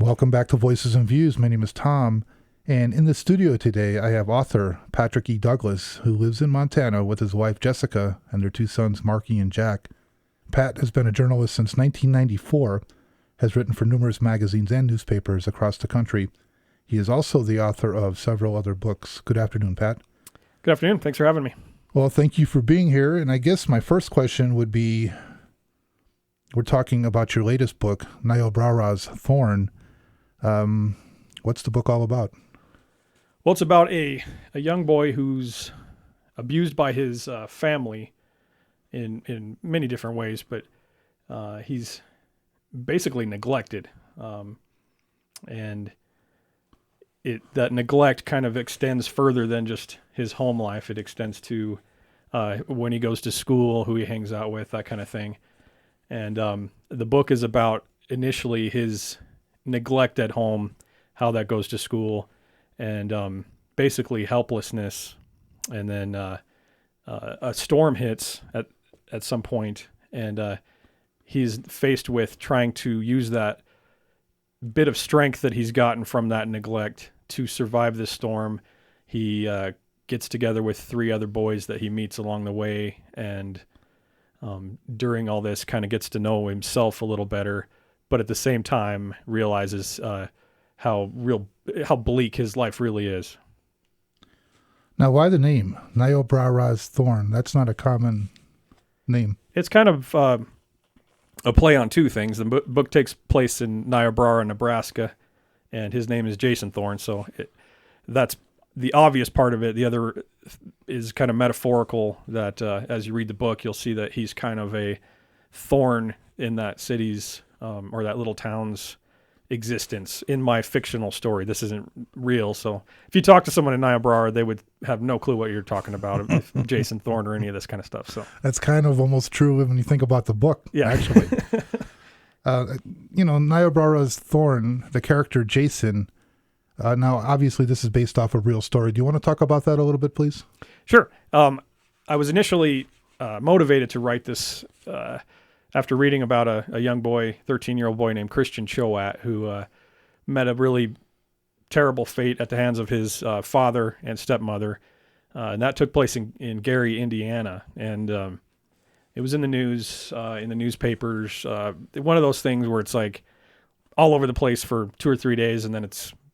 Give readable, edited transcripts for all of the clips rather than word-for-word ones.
Welcome back to Voices and Views. My name is Tom, and in the studio today I have author Patrick E. Douglas, who lives in Montana with his wife Jessica and their two sons Marky and Jack. Pat has been a journalist since 1994, has written for numerous magazines and newspapers across the country. He is also the author of several other books. Good afternoon, Pat. Good afternoon. Thanks for having me. Well, thank you for being here, and I guess my first question would be, we're talking about your latest book, Niobrara's Thorn. What's the book all about? Well, it's about a young boy who's abused by his family in many different ways, but he's basically neglected. And that neglect kind of extends further than just his home life. It extends to when he goes to school, who he hangs out with, that kind of thing. And the book is about initially his neglect at home, how that goes to school, and basically helplessness. And then a storm hits at some point, and he's faced with trying to use that bit of strength that he's gotten from that neglect to survive the storm. He gets together with three other boys that he meets along the way, and during all this kind of gets to know himself a little better, but at the same time realizes how bleak his life really is. Now, why the name? Niobrara's Thorn. That's not a common name. It's kind of a play on two things. The book takes place in Niobrara, Nebraska, and his name is Jason Thorn, so that's the obvious part of it. The other is kind of metaphorical, that as you read the book, you'll see that he's kind of a thorn in that city's or that little town's existence in my fictional story. This isn't real, so if you talk to someone in Niobrara, they would have no clue what you're talking about, if Jason Thorn or any of this kind of stuff. So that's kind of almost true when you think about the book. Yeah, actually. Niobrara's Thorn, the character Jason. Now, obviously, this is based off a real story. Do you want to talk about that a little bit, please? Sure. I was initially motivated to write this after reading about a young boy, 13-year-old boy named Christian Choate, who met a really terrible fate at the hands of his father and stepmother. And that took place in Gary, Indiana. And it was in the news, in the newspapers. One of those things where it's like all over the place for 2 or 3 days, and then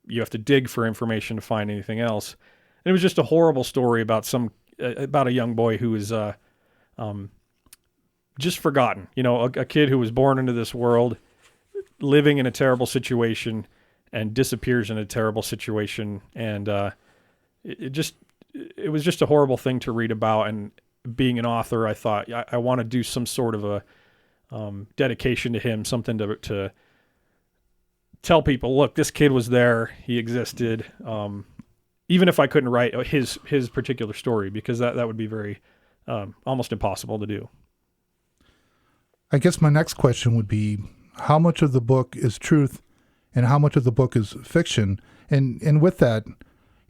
you have to dig for information to find anything else. And it was just a horrible story about a young boy who was just forgotten. A kid who was born into this world, living in a terrible situation, and disappears in a terrible situation. And it was just a horrible thing to read about. And being an author, I thought I want to do some sort of a dedication to him, something to tell people, look, this kid was there, he existed, even if I couldn't write his particular story, because that would be very almost impossible to do. I guess my next question would be, how much of the book is truth and how much of the book is fiction? And with that,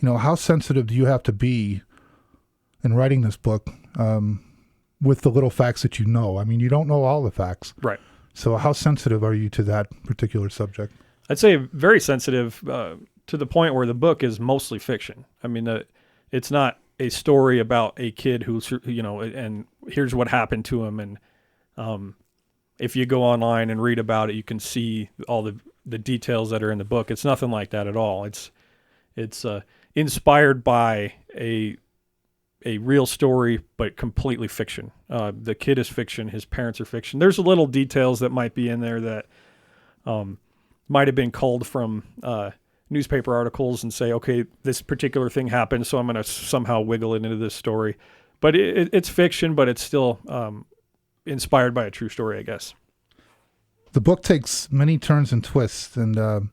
how sensitive do you have to be in writing this book with the little facts that you know? I mean, you don't know all the facts. Right. So how sensitive are you to that particular subject? I'd say very sensitive to the point where the book is mostly fiction. I mean, it's not a story about a kid who's, and here's what happened to him. And if you go online and read about it, you can see all the details that are in the book. It's nothing like that at all. It's inspired by a real story, but completely fiction. The kid is fiction. His parents are fiction. There's little details that might be in there that might have been culled from newspaper articles and say, okay, this particular thing happened, so I'm going to somehow wiggle it into this story. But it's fiction, but it's still inspired by a true story, I guess. The book takes many turns and twists, and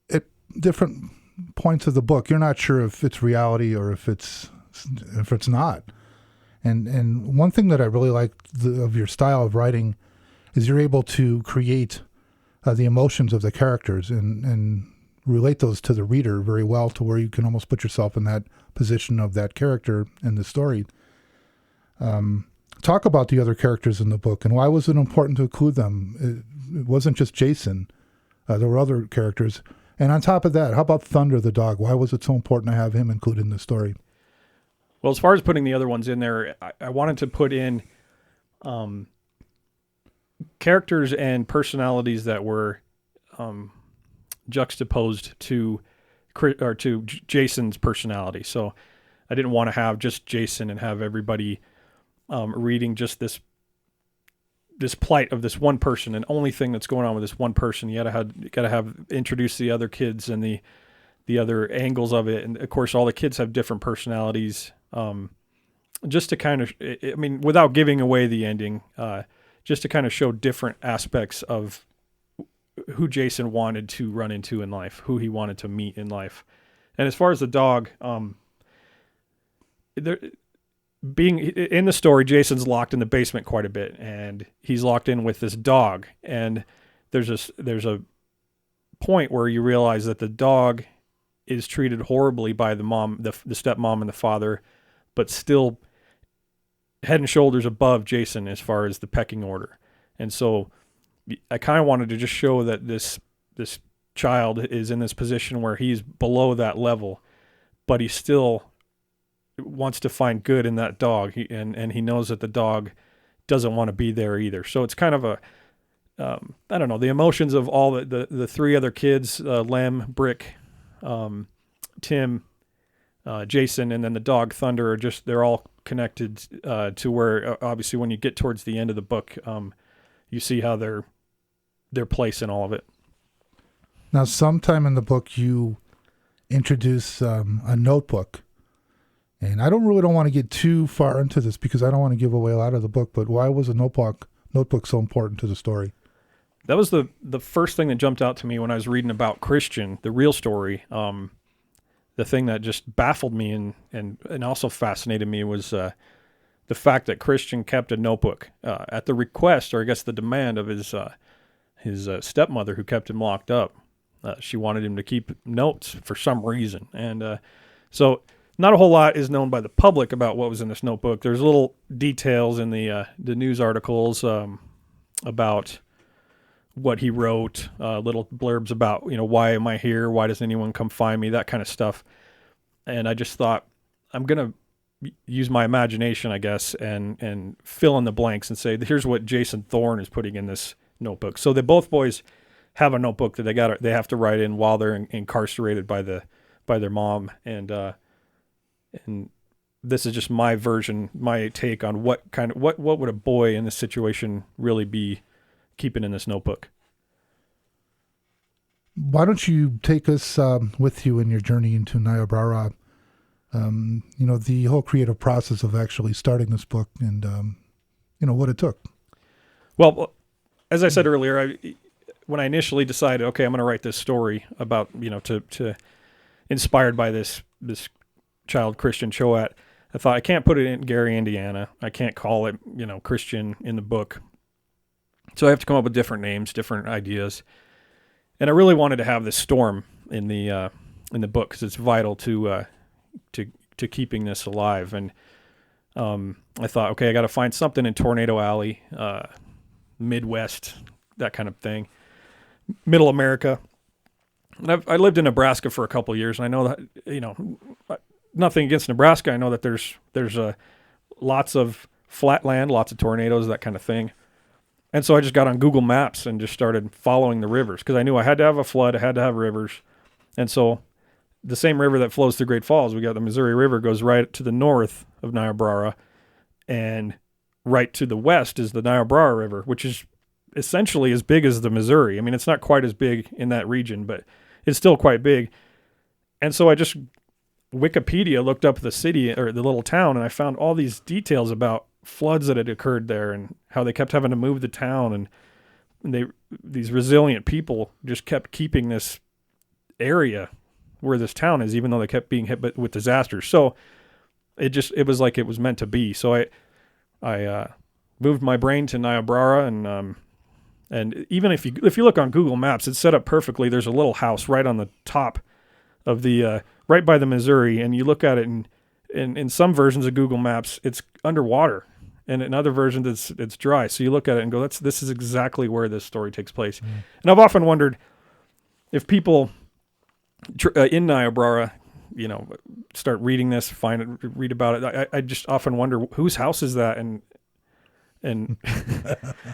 at different points of the book, you're not sure if it's reality or if it's not. And one thing that I really like of your style of writing is you're able to create the emotions of the characters and relate those to the reader very well, to where you can almost put yourself in that position of that character in the story. Talk about the other characters in the book, and why was it important to include them? It wasn't just Jason. There were other characters. And on top of that, how about Thunder the dog? Why was it so important to have him included in the story? Well, as far as putting the other ones in there, I wanted to put in characters and personalities that were juxtaposed to Jason's personality. So I didn't want to have just Jason and have everybody reading just this plight of this one person and only thing that's going on with this one person. You gotta have introduce the other kids and the other angles of it. And of course, all the kids have different personalities. Just to kind of, I mean, without giving away the ending, just to kind of show different aspects of who Jason wanted to run into in life, who he wanted to meet in life. And as far as the dog, being in the story, Jason's locked in the basement quite a bit, and he's locked in with this dog. And there's a point where you realize that the dog is treated horribly by the mom, the stepmom, and the father, but still head and shoulders above Jason as far as the pecking order. And so I kind of wanted to just show that this child is in this position where he's below that level, but he still wants to find good in that dog, and he knows that the dog doesn't want to be there either. So it's kind of a I don't know, the emotions of all the three other kids, Lem, Brick, Tim, Jason, and then the dog Thunder, they're all connected to where obviously when you get towards the end of the book, you see how their place in all of it. Now, sometime in the book, you introduce a notebook. And I don't want to get too far into this because I don't want to give away a lot of the book, but why was a notebook so important to the story? That was the first thing that jumped out to me when I was reading about Christian, the real story. The thing that just baffled me and also fascinated me was the fact that Christian kept a notebook at the request, or I guess the demand of his stepmother, who kept him locked up. She wanted him to keep notes for some reason. And so not a whole lot is known by the public about what was in this notebook. There's little details in the news articles about what he wrote, little blurbs about, why am I here? Why doesn't anyone come find me? That kind of stuff. And I just thought, I'm going to use my imagination, I guess, and fill in the blanks and say, here's what Jason Thorn is putting in this notebook. So both boys have a notebook that they have to write in while they're incarcerated by their mom. And this is just my version, my take on what would a boy in this situation really be keeping in this notebook. Why don't you take us with you in your journey into Niobrara? The whole creative process of actually starting this book and what it took. Well, as I said earlier, when I initially decided, okay, I'm going to write this story about to inspired by this child Christian Choate, I thought I can't put it in Gary, Indiana. I can't call it Christian in the book. So I have to come up with different names, different ideas. And I really wanted to have this storm in the book because it's vital to keeping this alive. And I thought, okay, I got to find something in Tornado Alley, Midwest, that kind of thing, Middle America. And I lived in Nebraska for a couple of years, and I know that nothing against Nebraska. I know that there's lots of flat land, lots of tornadoes, that kind of thing. And so I just got on Google Maps and just started following the rivers because I knew I had to have a flood, I had to have rivers. And so the same river that flows through Great Falls, we got the Missouri River, goes right to the north of Niobrara, and right to the west is the Niobrara River, which is essentially as big as the Missouri. I mean, it's not quite as big in that region, but it's still quite big. And so I just Wikipedia looked up the city or the little town, and I found all these details about floods that had occurred there and how they kept having to move the town, and these resilient people just kept keeping this area where this town is, even though they kept being hit with disasters. So it was like it was meant to be. So I moved my brain to Niobrara, and even if you look on Google Maps, it's set up perfectly. There's a little house right on the top of the right by the Missouri, and you look at it, and in some versions of Google Maps, it's underwater, and in other versions, it's dry. So you look at it and go, this is exactly where this story takes place. Mm. And I've often wondered, if people in Niobrara, start reading this, read about it, I just often wonder whose house is that, and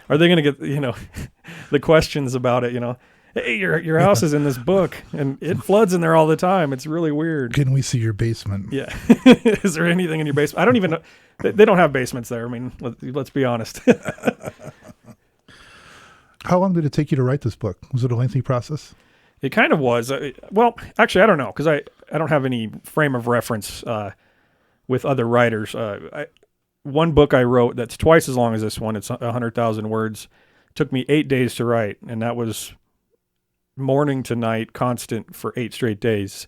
are they going to get the questions about it? Hey, your house is in this book, and it floods in there all the time. It's really weird. Can we see your basement? Yeah, is there anything in your basement? I don't even know. They don't have basements there. I mean, let's be honest. How long did it take you to write this book? Was it a lengthy process? It kind of was. Well, actually, I don't know, because I don't have any frame of reference with other writers. One book I wrote that's twice as long as this one, it's 100,000 words, took me 8 days to write, and that was morning to night, constant for 8 straight days.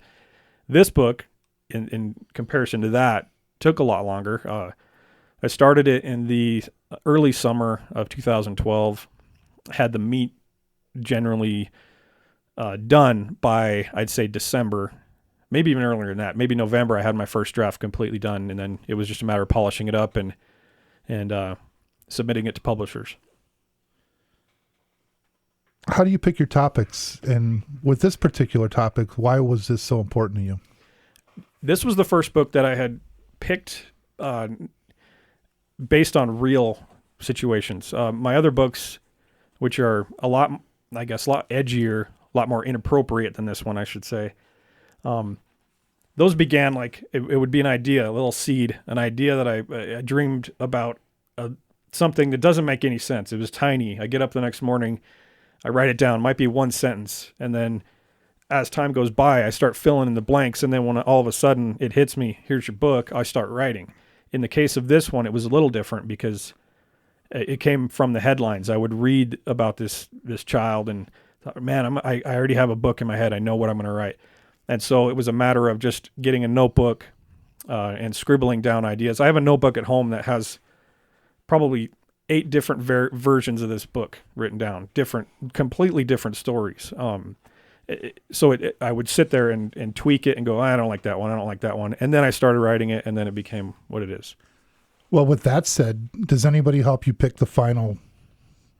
This book, in comparison to that, took a lot longer. I started it in the early summer of 2012, had the meat generally done by, I'd say, December, maybe even earlier than that. Maybe November, I had my first draft completely done, and then it was just a matter of polishing it up and submitting it to publishers. How do you pick your topics? And with this particular topic, why was this so important to you? This was the first book that I had picked based on real situations. My other books, which are a lot edgier, a lot more inappropriate than this one, I should say. Those began like it would be an idea, a little seed, an idea that I dreamed about, something that doesn't make any sense. It was tiny. I get up the next morning, I write it down, might be one sentence, and then as time goes by, I start filling in the blanks, and then when all of a sudden it hits me, here's your book, I start writing. In the case of this one, it was a little different because it came from the headlines. I would read about this child and thought, man, I already have a book in my head. I know what I'm going to write. And so it was a matter of just getting a notebook and scribbling down ideas. I have a notebook at home that has probably 8 different versions of this book written down, completely different stories. I would sit there and tweak it and go, I don't like that one. I don't like that one. And then I started writing it, and then it became what it is. Well, with that said, does anybody help you pick the final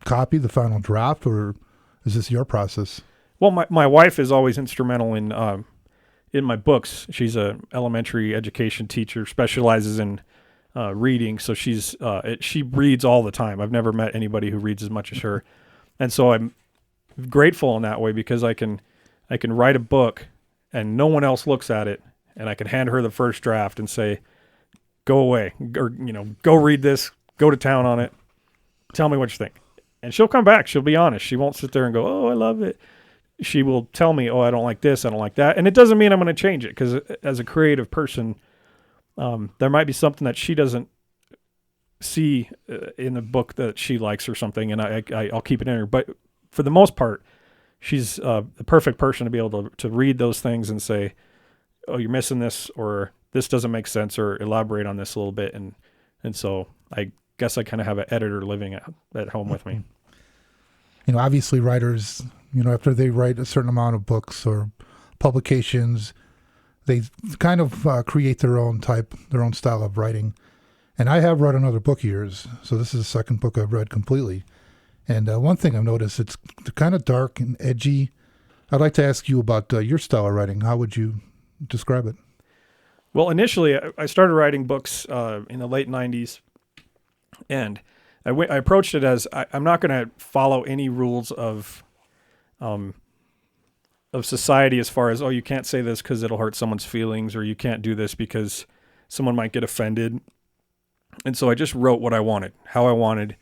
copy, the final draft, or is this your process? Well, my wife is always instrumental in my books. She's a elementary education teacher, specializes in reading, so she reads all the time. I've never met anybody who reads as much as her, and so I'm grateful in that way because I can write a book and no one else looks at it, and I can hand her the first draft and say, go away, or go read this, go to town on it, tell me what you think. And she'll come back. She'll be honest. She won't sit there and go, oh, I love it. She will tell me, oh, I don't like this, I don't like that. And it doesn't mean I'm going to change it, because as a creative person, there might be something that she doesn't see in the book that she likes or something, and I'll keep it in her. But for the most part, she's the perfect person to be able to read those things and say, oh, you're missing this, or this doesn't make sense, or elaborate on this a little bit. And so I guess I kind of have an editor living at home with me. Obviously writers, after they write a certain amount of books or publications, they kind of create their own style of writing. And I have read another book of yours, so this is the second book I've read completely. And one thing I've noticed, it's kind of dark and edgy. I'd like to ask you about your style of writing. How would you describe it? Well, initially, I started writing books in the late 90s, and I approached it as I'm not going to follow any rules of society as far as, oh, you can't say this because it'll hurt someone's feelings, or you can't do this because someone might get offended. And so I just wrote what I wanted, how I wanted,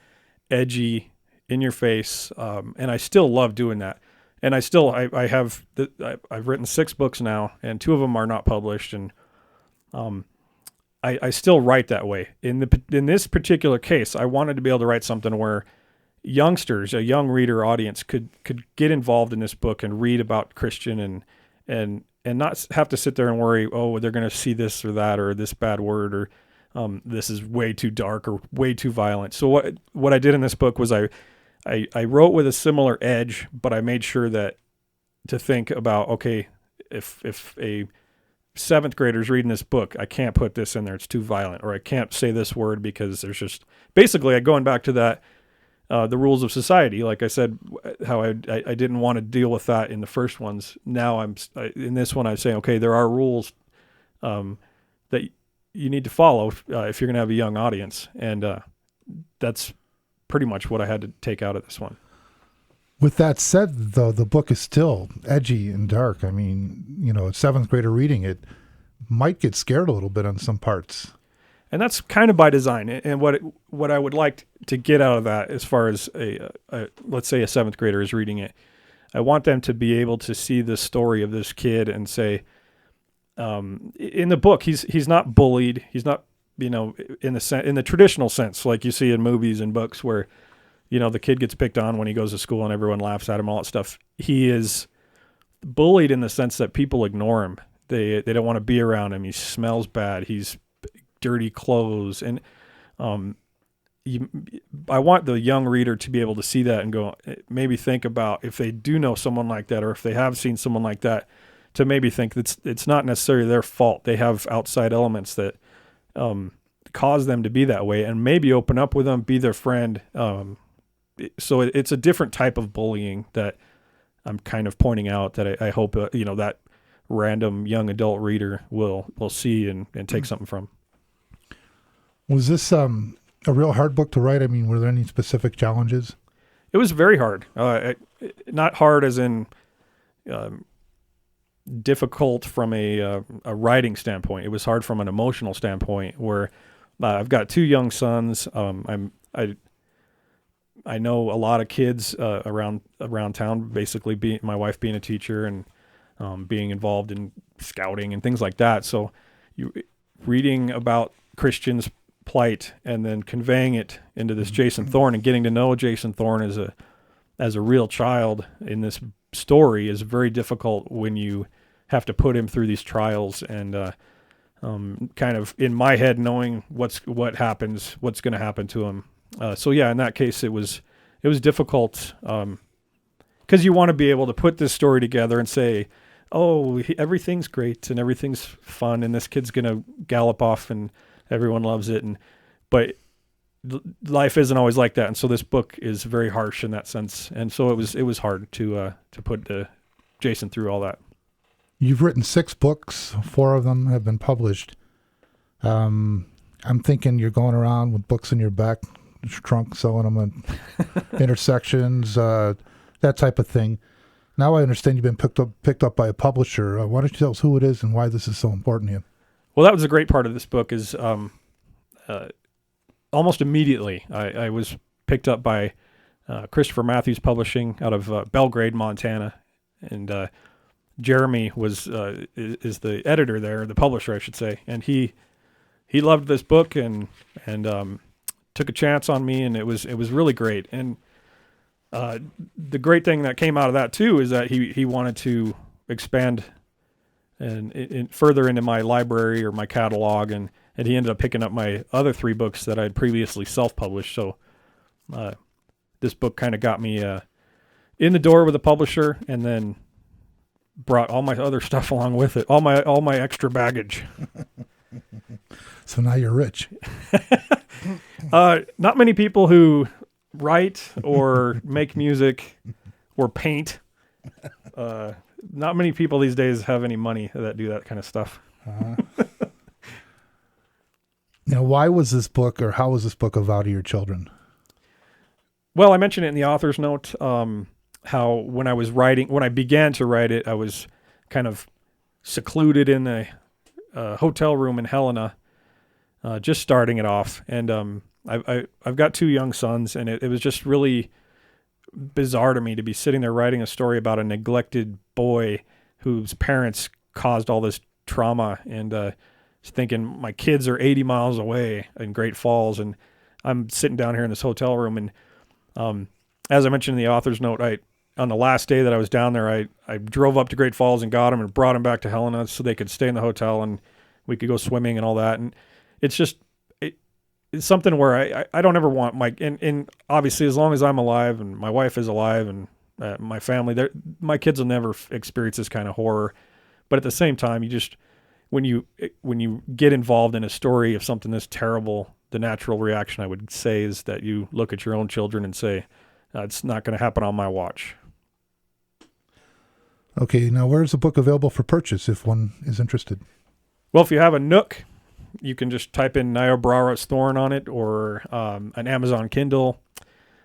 edgy, in your face, and I still love doing that. And I've written 6 books now, and 2 of them are not published, and I still write that way. In this particular case, I wanted to be able to write something where youngsters, a young reader audience, could get involved in this book and read about Christian and not have to sit there and worry, oh, they're going to see this or that, or this bad word, or this is way too dark or way too violent. So what I did in this book was I wrote with a similar edge, but I made sure to think about, okay, if a 7th grader's reading this book, I can't put this in there, it's too violent, or I can't say this word because there's just basically going back to that the rules of society. Like I said, how I didn't want to deal with that in the first ones. Now in this one, I'm saying, okay, there are rules that you need to follow if you're going to have a young audience. And that's pretty much what I had to take out of this one. With that said, though, the book is still edgy and dark. I mean, a seventh grader reading it might get scared a little bit on some parts. And that's kind of by design. And what I would like to get out of that, as far as let's say a seventh grader is reading it, I want them to be able to see the story of this kid and say, in the book, he's not bullied. He's not, in the traditional sense, like you see in movies and books where, the kid gets picked on when he goes to school and everyone laughs at him, all that stuff. He is bullied in the sense that people ignore him. They don't want to be around him. He smells bad. He's dirty clothes. And I want the young reader to be able to see that and go, maybe think about if they do know someone like that, or if they have seen someone like that, to maybe think that it's not necessarily their fault. They have outside elements that cause them to be that way, and maybe open up with them, be their friend. So it's a different type of bullying that I'm kind of pointing out that I hope, that random young adult reader will see and take something from. Was this a real hard book to write? I mean, were there any specific challenges? It was very hard. Not hard as in difficult from a writing standpoint. It was hard from an emotional standpoint, where I've got two young sons. I know a lot of kids around town, basically my wife being a teacher and being involved in scouting and things like that. So reading about Christians' plight and then conveying it into this Jason Thorn and getting to know Jason Thorn as a real child in this story is very difficult when you have to put him through these trials and kind of in my head knowing what's going to happen to him. So yeah, in that case, it was difficult because you want to be able to put this story together and say, oh, everything's great and everything's fun and this kid's going to gallop off and everyone loves it. But life isn't always like that. And so this book is very harsh in that sense. And so it was hard to put Jason through all that. You've written 6 books. 4 of them have been published. I'm thinking you're going around with books in your back trunk, selling them at intersections, that type of thing. Now I understand you've been picked up by a publisher. Why don't you tell us who it is and why this is so important to you? Well, that was a great part of this book is almost immediately I was picked up by Christopher Matthews Publishing out of Belgrade, Montana. And Jeremy is the editor there, the publisher, I should say. And he loved this book and took a chance on me, and it was really great. And the great thing that came out of that too is that he wanted to expand and further into my library or my catalog, and he ended up picking up my other 3 books that I had previously self-published. So this book kind of got me in the door with a publisher, and then brought all my other stuff along with it, all my extra baggage. So now you're rich. Not many people who write or make music or paint. Not many people these days have any money that do that kind of stuff. Now, why was this book, or how was this book of vow to your children? Well, I mentioned it in the author's note, how when I began to write it, I was kind of secluded in a hotel room in Helena, just starting it off. And I've got 2 young sons, and it was just really bizarre to me to be sitting there writing a story about a neglected boy whose parents caused all this trauma, and thinking my kids are 80 miles away in Great Falls, and I'm sitting down here in this hotel room. And as I mentioned in the author's note, on the last day that I was down there, I drove up to Great Falls and got them and brought them back to Helena so they could stay in the hotel and we could go swimming and all that. And it's just, it's something where I don't ever want and obviously as long as I'm alive and my wife is alive and my family, my kids will never experience this kind of horror. But at the same time, you just, when you get involved in a story of something this terrible, the natural reaction I would say is that you look at your own children and say, it's not going to happen on my watch. Okay, now where is the book available for purchase if one is interested? Well, if you have a Nook, you can just type in Niobrara's Thorn on it, or an Amazon Kindle.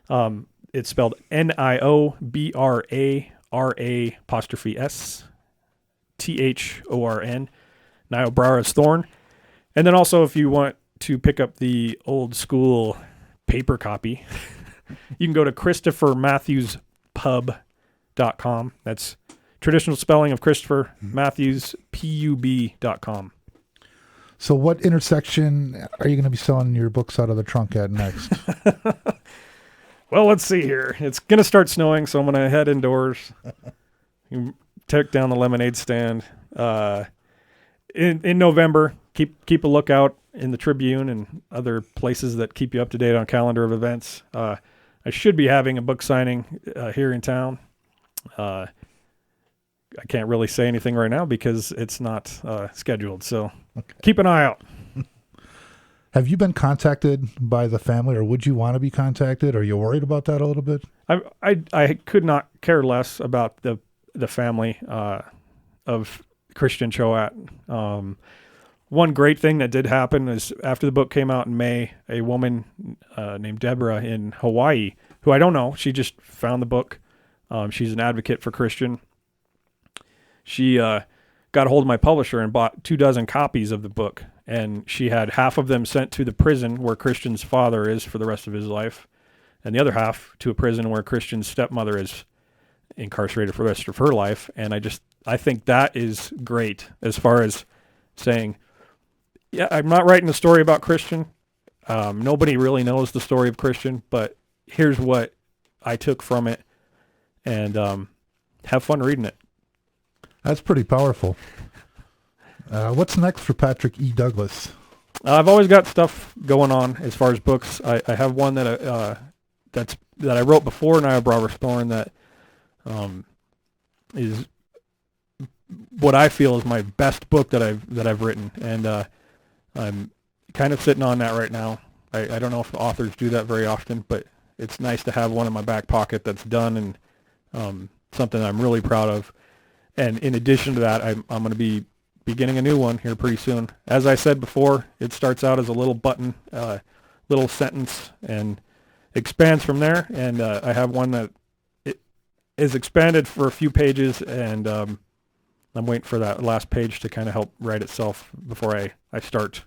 It's spelled Niobrara''Thorn, Niobrara's Thorn. And then also, if you want to pick up the old school paper copy, you can go to ChristopherMatthewsPub.com. That's traditional spelling of Christopher Matthews, PUB.com. So what intersection are you going to be selling your books out of the trunk at next? Well, let's see here. It's going to start snowing, so I'm going to head indoors. Take down the lemonade stand. In November, keep a lookout in the Tribune and other places that keep you up to date on calendar of events. I should be having a book signing here in town. I can't really say anything right now because it's not scheduled, so keep an eye out. Have you been contacted by the family, or would you want to be contacted? Are you worried about that a little bit? I could not care less about the family of Christian Choate. One great thing that did happen is after the book came out in May, a woman named Deborah in Hawaii, who I don't know, she just found the book. She's an advocate for Christian. She got a hold of my publisher and bought 24 copies of the book, and she had half of them sent to the prison where Christian's father is for the rest of his life, and the other half to a prison where Christian's stepmother is incarcerated for the rest of her life. And I think that is great as far as saying, yeah, I'm not writing a story about Christian. Nobody really knows the story of Christian, but here's what I took from it, and have fun reading it. That's pretty powerful. What's next for Patrick E. Douglas? I've always got stuff going on as far as books. I have one that I wrote before Niobrara's Thorn that is what I feel is my best book that I've written, and I'm kind of sitting on that right now. I don't know if authors do that very often, but it's nice to have one in my back pocket that's done and something I'm really proud of. And in addition to that, I'm going to be beginning a new one here pretty soon. As I said before, it starts out as a little button, little sentence, and expands from there. And I have one that it is expanded for a few pages, and I'm waiting for that last page to kind of help write itself before I start.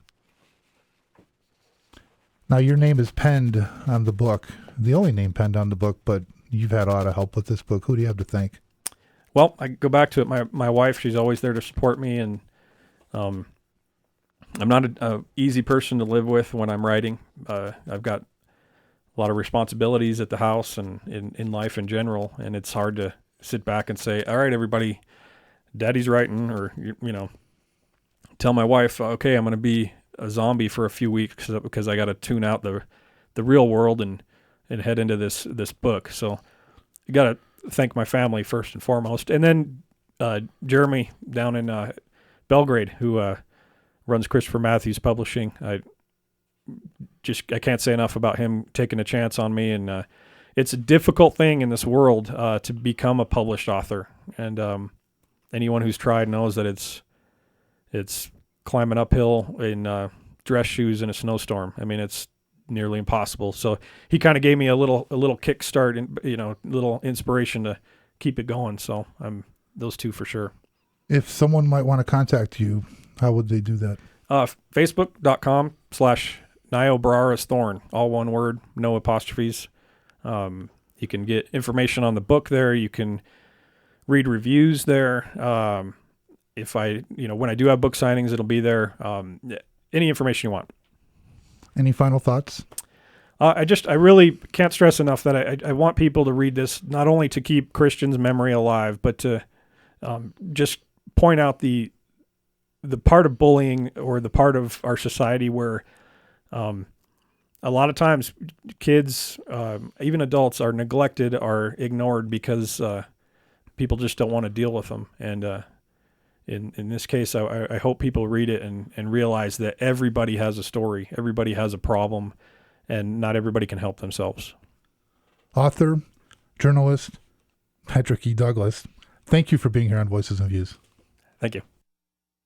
Now, your name is penned on the book, the only name penned on the book, but you've had a lot of help with this book. Who do you have to thank? Well, I go back to it. My wife, she's always there to support me, and I'm not a easy person to live with when I'm writing. I've got a lot of responsibilities at the house and in life in general, and it's hard to sit back and say, all right, everybody, Daddy's writing, or, tell my wife, okay, I'm going to be a zombie for a few weeks because I got to tune out the real world and head into this book. So you got to thank my family first and foremost, and then Jeremy down in Belgrade, who runs Christopher Matthews Publishing. I can't say enough about him taking a chance on me, and it's a difficult thing in this world to become a published author, and anyone who's tried knows that it's climbing uphill in dress shoes in a snowstorm. I mean, it's nearly impossible. So he kind of gave me a little kickstart and little inspiration to keep it going. So I'm those two for sure. If someone might want to contact you, how would they do that? Facebook.com/Niobrara's Thorn, all one word, no apostrophes. You can get information on the book there. You can read reviews there. If when I do have book signings, it'll be there. Any information you want. Any final thoughts? I really can't stress enough that I want people to read this, not only to keep Christian's memory alive, but to just point out the part of bullying or the part of our society where a lot of times kids, even adults, are neglected, are ignored because people just don't want to deal with them. And in this case, I hope people read it and realize that everybody has a story, everybody has a problem, and not everybody can help themselves. Author, journalist, Patrick E. Douglas, thank you for being here on Voices and Views. Thank you.